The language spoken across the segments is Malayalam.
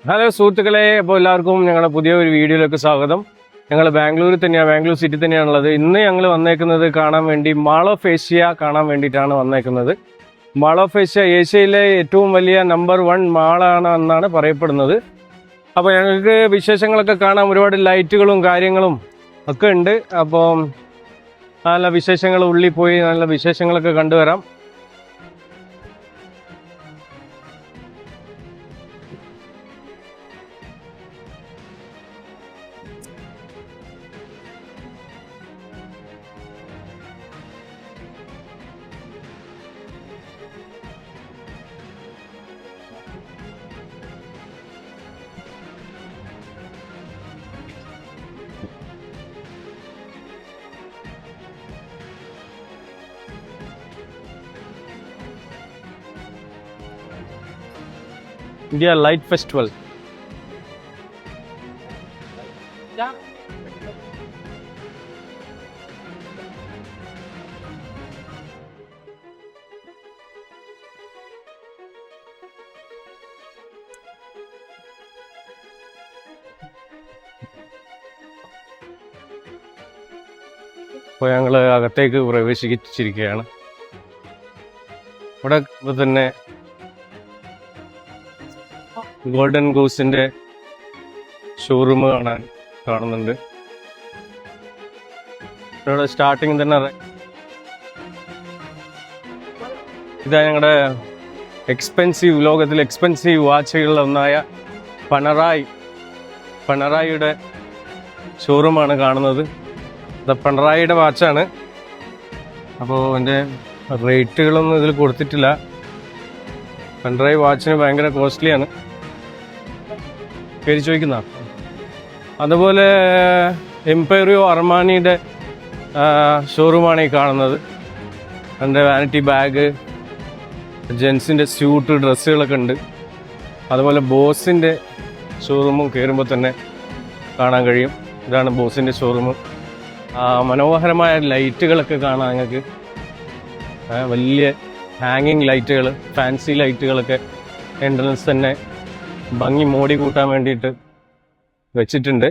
ഹലോ സുഹൃത്തുക്കളെ, അപ്പോൾ എല്ലാവർക്കും ഞങ്ങളുടെ പുതിയ ഒരു വീഡിയോയിലേക്ക് സ്വാഗതം. ഞങ്ങൾ ബാംഗ്ലൂരിൽ തന്നെയാണ്, ബാംഗ്ലൂർ സിറ്റി തന്നെയാണുള്ളത്. ഇന്ന് ഞങ്ങൾ വന്നേക്കുന്നത് കാണാൻ വേണ്ടി മാൾ ഓഫ് ഏഷ്യ കാണാൻ വേണ്ടിയിട്ടാണ് വന്നേക്കുന്നത്. മാൾ ഓഫ് ഏഷ്യ ഏഷ്യയിലെ ഏറ്റവും വലിയ നമ്പർ 1 മാളാണ് എന്നാണ് പറയപ്പെടുന്നത്. അപ്പോൾ ഞങ്ങൾക്ക് വിശേഷങ്ങളൊക്കെ കാണാൻ ഒരുപാട് ലൈറ്റുകളും കാര്യങ്ങളും ഒക്കെ ഉണ്ട്. അപ്പോൾ നല്ല വിശേഷങ്ങൾ ഉള്ളിൽ പോയി നല്ല വിശേഷങ്ങളൊക്കെ കണ്ടുവരാം. India Light Festival. അപ്പോൾ ഞങ്ങൾ അകത്തേക്ക് പ്രവേശിച്ചിരിക്കുകയാണ്. ഇവിടെ തന്നെ ഗോൾഡൻ ഗൂസിന്റെ ഷോറൂം കാണുന്നുണ്ട്. ഇവിടെ സ്റ്റാർട്ടിങ് തന്നെ ഇതാ ഞങ്ങളുടെ ലോകത്തിലെ എക്സ്പെൻസീവ് വാച്ചുകളിൽ ഒന്നായ പണറായിയുടെ ഷോറൂമാണ് കാണുന്നത്. ഇത് പണറായിയുടെ വാച്ചാണ്. അപ്പോൾ എൻ്റെ റേറ്റുകളൊന്നും ഇതിൽ കൊടുത്തിട്ടില്ല. പണറായി വാച്ചിന് ഭയങ്കര കോസ്റ്റ്ലിയാണ്, പേര് ചോദിക്കുന്ന. അതുപോലെ എംപയറിയോ അർമാനിയുടെ ഷോറൂമാണ് ഈ കാണുന്നത്. എൻ്റെ വാനിറ്റി ബാഗ്, ജെൻസിൻ്റെ സ്യൂട്ട്, ഡ്രസ്സുകളൊക്കെ ഉണ്ട്. അതുപോലെ ബോസിൻ്റെ ഷോറൂമും കയറുമ്പോൾ തന്നെ കാണാൻ കഴിയും. ഇതാണ് ബോസിൻ്റെ ഷോറൂം. മനോഹരമായ ലൈറ്റുകളൊക്കെ കാണാം നിങ്ങൾക്ക്. വലിയ ഹാങ്ങിങ് ലൈറ്റുകൾ, ഫാൻസി ലൈറ്റുകളൊക്കെ എൻട്രൻസ് തന്നെ ഭംഗി മോടി കൂട്ടാൻ വേണ്ടിയിട്ട് വെച്ചിട്ടുണ്ട്.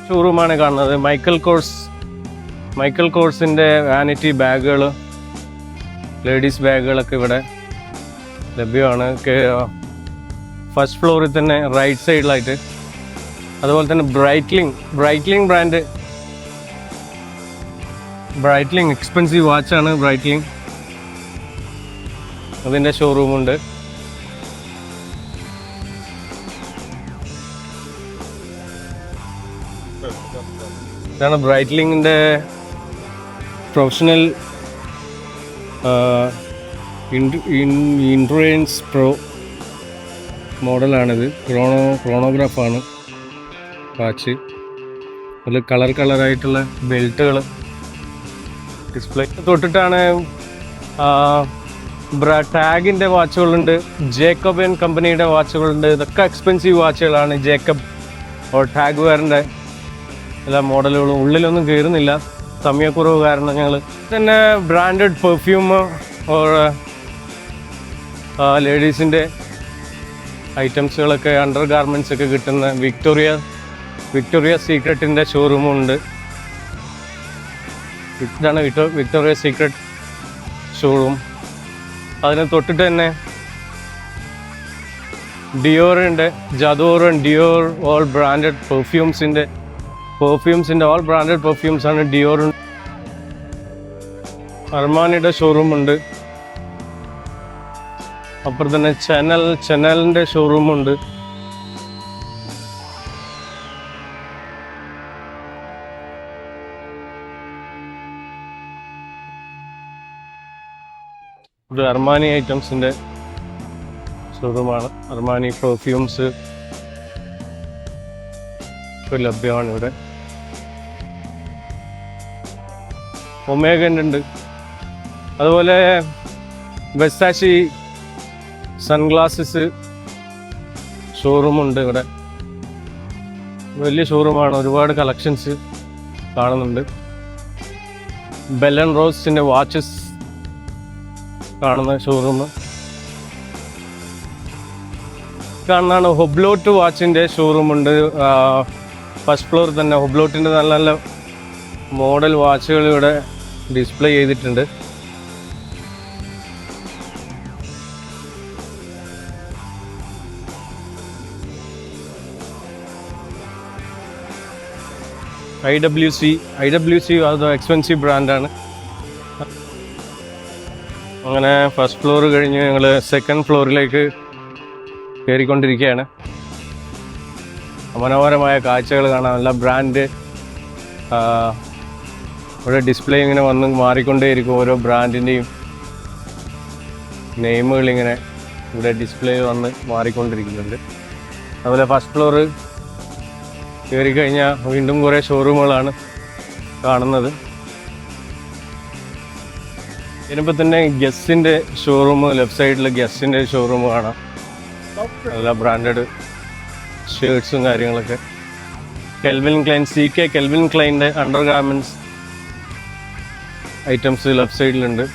ഷോറൂമാണ് കാണുന്നത്. മൈക്കൽ കോഴ്സിൻ്റെ വാനിറ്റി ബാഗുകൾ, ലേഡീസ് ബാഗുകളൊക്കെ ഇവിടെ ലഭ്യമാണ്. ഫസ്റ്റ് ഫ്ലോറിൽ തന്നെ റൈറ്റ് സൈഡിലായിട്ട്. അതുപോലെ തന്നെ ബ്രൈറ്റ്ലിംഗ് എക്സ്പെൻസീവ് വാച്ചാണ് ബ്രൈറ്റ്ലിംഗ്, അതിൻ്റെ ഷോറൂമുണ്ട്. ഇതാണ് ബ്രൈറ്റ്ലിങ്ങിൻ്റെ പ്രൊഫഷണൽ ഇൻട്രൻസ് പ്രോ മോഡലാണിത്. ക്രോണോഗ്രാഫാണ് വാച്ച്. അതിൽ കളറായിട്ടുള്ള ബെൽറ്റുകൾ, ഡിസ്പ്ലേ തൊട്ടിട്ടാണ്. ടാഗിൻ്റെ വാച്ചുകളുണ്ട്, ജേക്കബ് ആൻഡ് കമ്പനിയുടെ വാച്ചുകളുണ്ട്. ഇതൊക്കെ എക്സ്പെൻസീവ് വാച്ചുകളാണ്. ജേക്കബ് ടാഗ് വെയറിൻ്റെ എല്ലാ മോഡലുകളും. ഉള്ളിലൊന്നും കയറുന്നില്ല, സമയക്കുറവ് കാരണം. ഞങ്ങൾ തന്നെ ബ്രാൻഡഡ് പെർഫ്യൂം ലേഡീസിൻ്റെ ഐറ്റംസുകളൊക്കെ, അണ്ടർ ഗാർമെൻറ്റ്സ് ഒക്കെ കിട്ടുന്ന വിക്ടോറിയ സീക്രട്ടിൻ്റെ ഷോറൂമുണ്ട്. ഇതാണ് വിക്ടോറിയ സീക്രട്ട് ഷോറൂം. അതിന് തൊട്ടിട്ട് തന്നെ ഡിയോറിൻ്റെ, J'adore and Dior all branded പെർഫ്യൂംസിൻ്റെ ഓൾ ബ്രാൻഡഡ് പെർഫ്യൂംസാണ് ഡിയോർ. അർമാനിയുടെ ഷോറൂമുണ്ട്. അപ്പുറം തന്നെ ചനലിൻ്റെ ഷോറൂമുണ്ട്. ഇത് അർമാനി ഐറ്റംസിൻ്റെ ഷോറൂമാണ്. അർമാനി പെർഫ്യൂംസ് ലഭ്യമാണ് ഇവിടെ. ഒമേഗൻ്റെ ഉണ്ട്, അതുപോലെ വെസ്സാഷി സൺഗ്ലാസസ് ഷോറൂമുണ്ട് ഇവിടെ. വലിയ ഷോറൂമാണ്, ഒരുപാട് കളക്ഷൻസ് കാണുന്നുണ്ട്. ബെല്ലൻ റോസിൻ്റെ വാച്ചസ് കാണുന്ന ഷോറൂം കാണുന്നതാണ്. ഹൊബ്ലോട്ട് വാച്ചിൻ്റെ ഷോറൂമുണ്ട് ഫസ്റ്റ് ഫ്ലോർ തന്നെ. ഹൊബ്ലോട്ടിൻ്റെ നല്ല നല്ല മോഡൽ വാച്ചുകൾ ഇവിടെ ഡിസ്പ്ലേ ചെയ്തിട്ടുണ്ട്. IWC അത് എക്സ്പെൻസീവ് ബ്രാൻഡാണ്. അങ്ങനെ ഫസ്റ്റ് ഫ്ലോർ കഴിഞ്ഞ് ഞങ്ങൾ സെക്കൻഡ് ഫ്ലോറിലേക്ക് കയറിക്കൊണ്ടിരിക്കുകയാണ്. മനോഹരമായ കാഴ്ചകൾ കാണാം. നല്ല ബ്രാൻഡ് ഇവിടെ ഡിസ്പ്ലേ ഇങ്ങനെ വന്ന് മാറിക്കൊണ്ടേയിരിക്കും. ഓരോ ബ്രാൻഡിൻ്റെയും നെയിമുകളിങ്ങനെ ഇവിടെ ഡിസ്പ്ലേ വന്ന് മാറിക്കൊണ്ടിരിക്കുന്നുണ്ട്. അതുപോലെ ഫസ്റ്റ് ഫ്ലോർ കയറി കഴിഞ്ഞാൽ വീണ്ടും കുറേ ഷോറൂമുകളാണ് കാണുന്നത്. ഇതിനിപ്പോൾ തന്നെ ഗസ്സിൻ്റെ ഷോറൂം, ലെഫ്റ്റ് സൈഡിൽ ഗസ്സിൻ്റെ ഷോറൂം കാണാം. നല്ല ബ്രാൻഡഡ് ഷർട്ട്സും കാര്യങ്ങളൊക്കെ. കെൽവിൻ ക്ലൈൻ, CK കെൽവിൻ ക്ലൈൻ്റെ അണ്ടർ ഗാർമെൻറ്റ്സ് ഐറ്റംസ് ലെഫ്റ്റ് സൈഡിലുണ്ട്.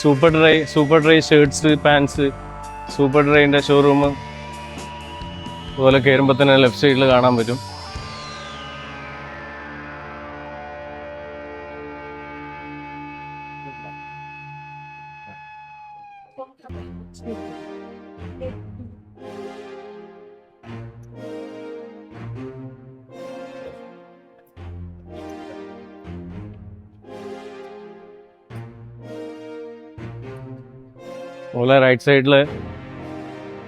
സൂപ്പർ ഡ്രൈ ഷർട്ട്സ്, പാൻസ്, സൂപ്പർ ഡ്രൈൻ്റെ ഷോറൂം അതുപോലെ കയറുമ്പോൾ തന്നെ ലെഫ്റ്റ് സൈഡിൽ കാണാൻ പറ്റും. അതുപോലെ റൈറ്റ് സൈഡിൽ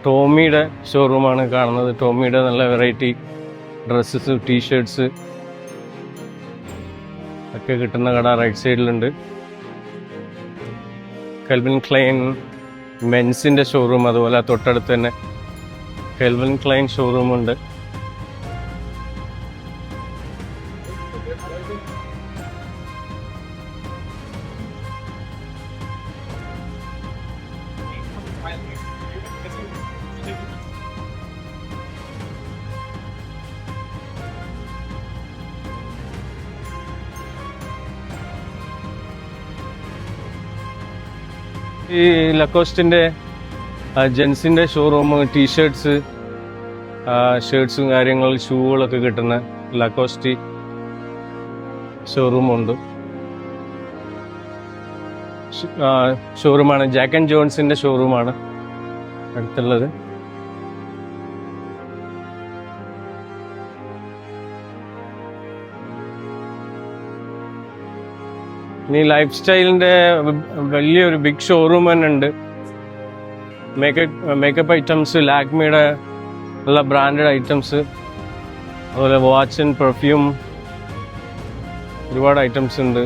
ടോമിയുടെ ഷോറൂമാണ് കാണുന്നത്. ടോമിയുടെ നല്ല വെറൈറ്റി ഡ്രസ്സസ്, ടീഷർട്ട്സ് ഒക്കെ കിട്ടുന്ന കട റൈറ്റ് സൈഡിലുണ്ട്. കെൽവിൻ ക്ലൈൻ മെൻസിൻ്റെ ഷോറൂം, അതുപോലെ തൊട്ടടുത്ത് തന്നെ കെൽവിൻ ക്ലൈൻ ഷോറൂമുണ്ട്. ഈ ലക്കോസ്റ്റിൻ്റെ ജെൻസിൻ്റെ ഷോറൂം, ടീഷർട്ട്സ്, ഷർട്ട്സും കാര്യങ്ങൾ, ഷൂകളൊക്കെ കിട്ടുന്ന ലക്കോസ്റ്റി ഷോറൂമുണ്ട്. ഷോറൂമാണ് ജാക്ക് ആൻഡ് ജോൺസിൻ്റെ ഷോറൂമാണ് അടുത്തുള്ളത്. ഇനി ലൈഫ് സ്റ്റൈലിൻ്റെ വലിയൊരു ബിഗ് ഷോറൂം തന്നെ ഉണ്ട്. മേക്കപ്പ് ഐറ്റംസ്, ലാക്മിയുടെ നല്ല ബ്രാൻഡഡ് ഐറ്റംസ്, അതുപോലെ വാച്ച് ആൻഡ് പെർഫ്യൂം, ഒരുപാട് ഐറ്റംസ് ഉണ്ട്.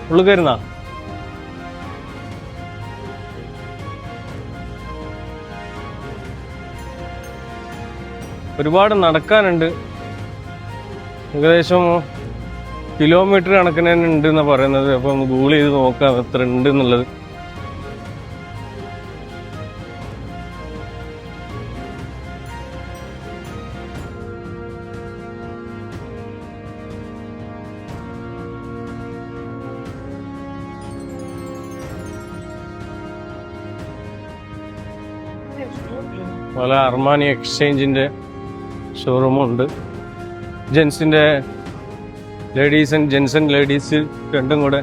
ഉള്ളു കയറുന്ന ഒരുപാട് നടക്കാനുണ്ട്. ഏകദേശം കിലോമീറ്റർ കണക്കിന് തന്നെ ഉണ്ട് എന്നാണ് പറയുന്നത്. അപ്പം ഗൂഗിൾ ചെയ്ത് നോക്കാം എത്ര ഉണ്ട് എന്നുള്ളത്. അതുപോലെ അർമാനി എക്സ്ചേഞ്ചിൻ്റെ ഷോറൂമുണ്ട്. ജെൻസിൻ്റെ ladies and gents and ladies രണ്ടും കൂടെ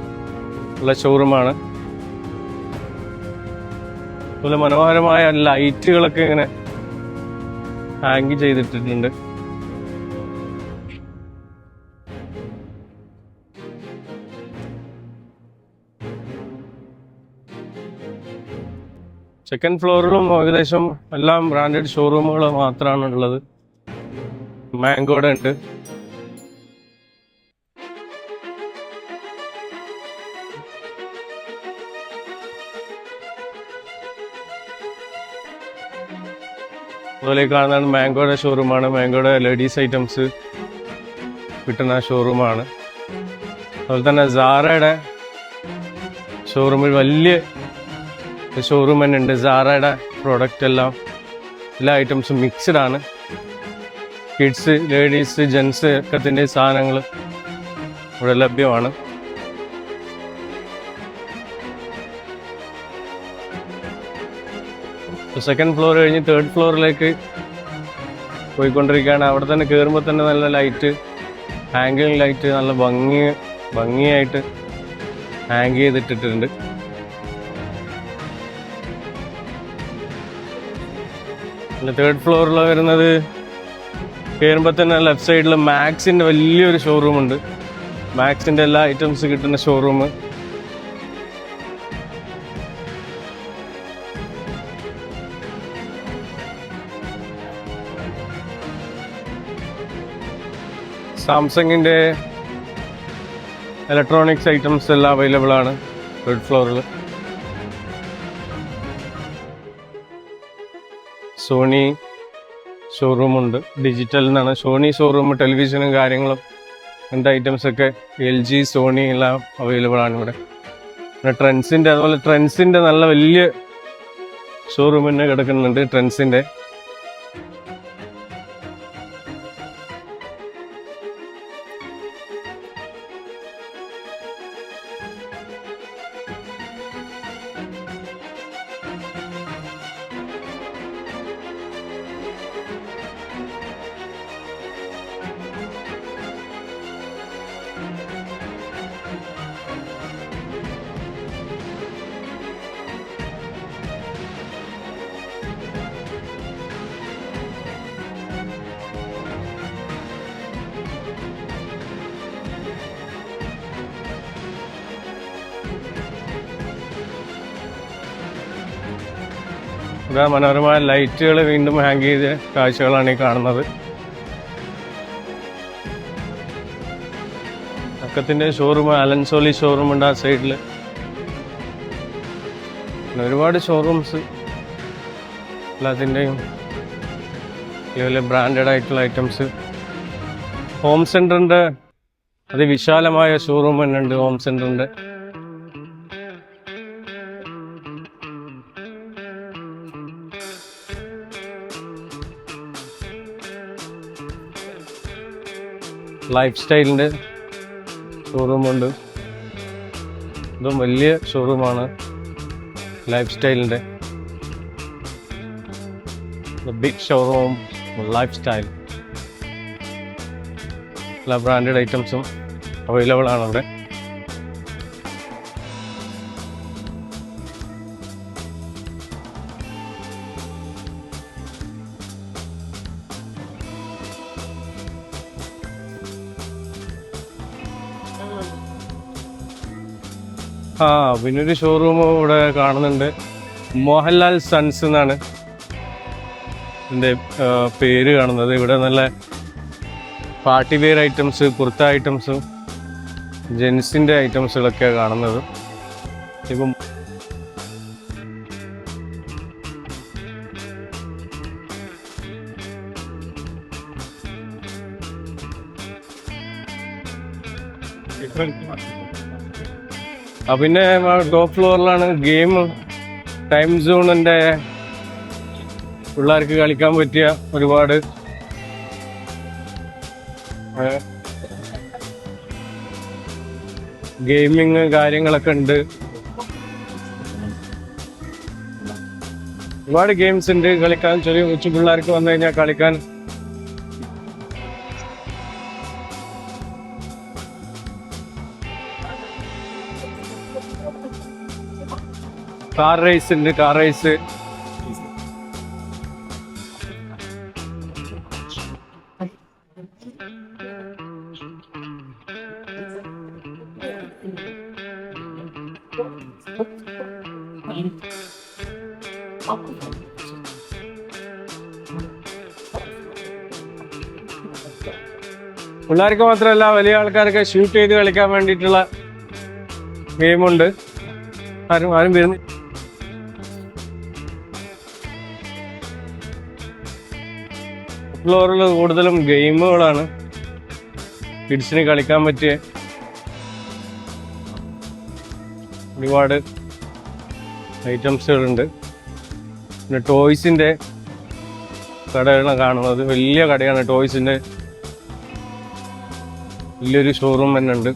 ഉള്ള ഷോറൂമാണ്. അതുപോലെ മനോഹരമായ ലൈറ്റുകളൊക്കെ ഇങ്ങനെ ഹാങ് ചെയ്തിട്ടിട്ടുണ്ട്. സെക്കൻഡ് ഫ്ലോറിലും ഏകദേശം എല്ലാം ബ്രാൻഡഡ് ഷോറൂമുകൾ മാത്രമാണ് ഉള്ളത്. മാംഗോയുടെ ഉണ്ട്. അതുപോലെ കാണുന്നതാണ് മാംഗോയുടെ ഷോറൂമാണ്. മാംഗോയുടെ ലേഡീസ് ഐറ്റംസ് കിട്ടുന്ന ഷോറൂമാണ്. അതുപോലെ തന്നെ സാറയുടെ ഷോറൂമിൽ വലിയ ഷോറൂം തന്നെ ഉണ്ട്. സാറയുടെ പ്രോഡക്റ്റ് എല്ലാം എല്ലാ ഐറ്റംസും മിക്സ്ഡ് ആണ്. കിഡ്സ്, ലേഡീസ്, ജെൻസ് ഒക്കത്തിൻ്റെ സാധനങ്ങൾ ഇവിടെ ലഭ്യമാണ്. സെക്കൻഡ് ഫ്ലോർ കഴിഞ്ഞ് തേർഡ് ഫ്ലോറിലേക്ക് പോയിക്കൊണ്ടിരിക്കുകയാണ്. അവിടെ തന്നെ കയറുമ്പോൾ തന്നെ നല്ല ലൈറ്റ്, ഹാങ്കിങ് ലൈറ്റ് നല്ല ഭംഗിയായിട്ട് ഹാങ് ചെയ്തിട്ടിട്ടുണ്ട്. പിന്നെ തേർഡ് ഫ്ലോറിൽ വരുന്നത് കയറുമ്പോൾ തന്നെ ലെഫ്റ്റ് സൈഡിൽ മാക്സിൻ്റെ വലിയൊരു ഷോറൂമുണ്ട്. മാക്സിൻ്റെ എല്ലാ ഐറ്റംസ് കിട്ടുന്ന ഷോറൂം. സാംസങ്ങിൻ്റെ ഇലക്ട്രോണിക്സ് ഐറ്റംസ് എല്ലാം അവൈലബിൾ ആണ് തേർഡ് ഫ്ലോറിൽ. സോണി ഷോറൂമുണ്ട്. ഡിജിറ്റൽ എന്നാണ് സോണി ഷോറൂം. ടെലിവിഷനും കാര്യങ്ങളും അങ്ങനത്തെ ഐറ്റംസൊക്കെ LG, സോണി എല്ലാം അവൈലബിൾ ആണ് ഇവിടെ. പിന്നെ ട്രെൻഡ്സിൻ്റെ, അതുപോലെ ട്രെൻഡ്സിൻ്റെ നല്ല വലിയ ഷോറൂം തന്നെ കിടക്കുന്നുണ്ട്. ട്രെൻഡ്സിൻ്റെ ഇവിടെ മനോഹരമായ ലൈറ്റുകൾ വീണ്ടും ഹാങ് ചെയ്ത കാഴ്ചകളാണ് ഈ കാണുന്നത്. അക്കത്തിൻ്റെ ഷോറൂം, അലൻസോലി ഷോറൂം ഉണ്ട് ആ സൈഡിൽ. പിന്നെ ഒരുപാട് ഷോറൂംസ് എല്ലാത്തിൻ്റെയും ഇതുപോലെ ബ്രാൻഡഡ് ആയിട്ടുള്ള ഐറ്റംസ്. ഹോം സെൻറ്ററിൻ്റെ അതിവിശാലമായ ഷോറൂം തന്നെ ഉണ്ട്. ഹോം സെൻറ്ററിൻ്റെ ലൈഫ് സ്റ്റൈലിൻ്റെ ഷോറൂമുണ്ട്. ഇതും വലിയ ഷോറൂമാണ് ലൈഫ് സ്റ്റൈലിൻ്റെ. Big showroom Lifestyle. എല്ലാ ബ്രാൻഡഡ് ഐറ്റംസും അവൈലബിൾ ആണ് അവിടെ. പിന്നൊരു ഷോറൂം ഇവിടെ കാണുന്നുണ്ട്. മോഹൻലാൽ സൺസ് എന്നാണ് ഇതിൻ്റെ പേര് കാണുന്നത്. ഇവിടെ നല്ല പാർട്ടി വെയർ ഐറ്റംസ്, കുർത്ത ഐറ്റംസും ജെൻസിൻ്റെ ഐറ്റംസുകളൊക്കെയാണ് കാണുന്നത്. ഇപ്പം പിന്നെ ടോപ്പ് ഫ്ലോറിലാണ് ഗെയിം, ടൈം സോണിൻ്റെ പിള്ളേർക്ക് കളിക്കാൻ പറ്റിയ ഒരുപാട് ഗെയിമിങ് കാര്യങ്ങളൊക്കെ ഉണ്ട്. ഒരുപാട് ഗെയിംസ് ഉണ്ട് കളിക്കാൻ. ചെറിയ കൊച്ചു പിള്ളേർക്ക് വന്നു കഴിഞ്ഞാൽ കളിക്കാൻ. കാർ റേസ് ഉണ്ട്, കാർ റേസ്. പിള്ളേർക്ക് മാത്രമല്ല വലിയ ആൾക്കാർക്ക് ഷൂട്ട് ചെയ്ത് കളിക്കാൻ വേണ്ടിയിട്ടുള്ള ഗെയിമുണ്ട്. ആരും വരുന്നു. ഫ്ലോറിൽ കൂടുതലും ഗെയിമുകളാണ്, കിഡ്സിന് കളിക്കാൻ പറ്റിയ ഒരുപാട് ഐറ്റംസുകളുണ്ട്. പിന്നെ ടോയ്സിൻ്റെ കടയാണ് കാണുന്നത്. വലിയ കടയാണ്, ടോയ്സിൻ്റെ വലിയൊരു ഷോറൂം തന്നെ ഉണ്ട്.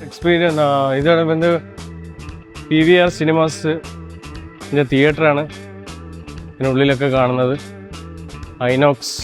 എക്സ്പീരിയൻസ് ഇതാണ് வந்து PVR സിനിമാസ് തിയേറ്ററാണ് ഇതിനുള്ളിലൊക്കെ കാണുന്നത്. ഐനോക്സ്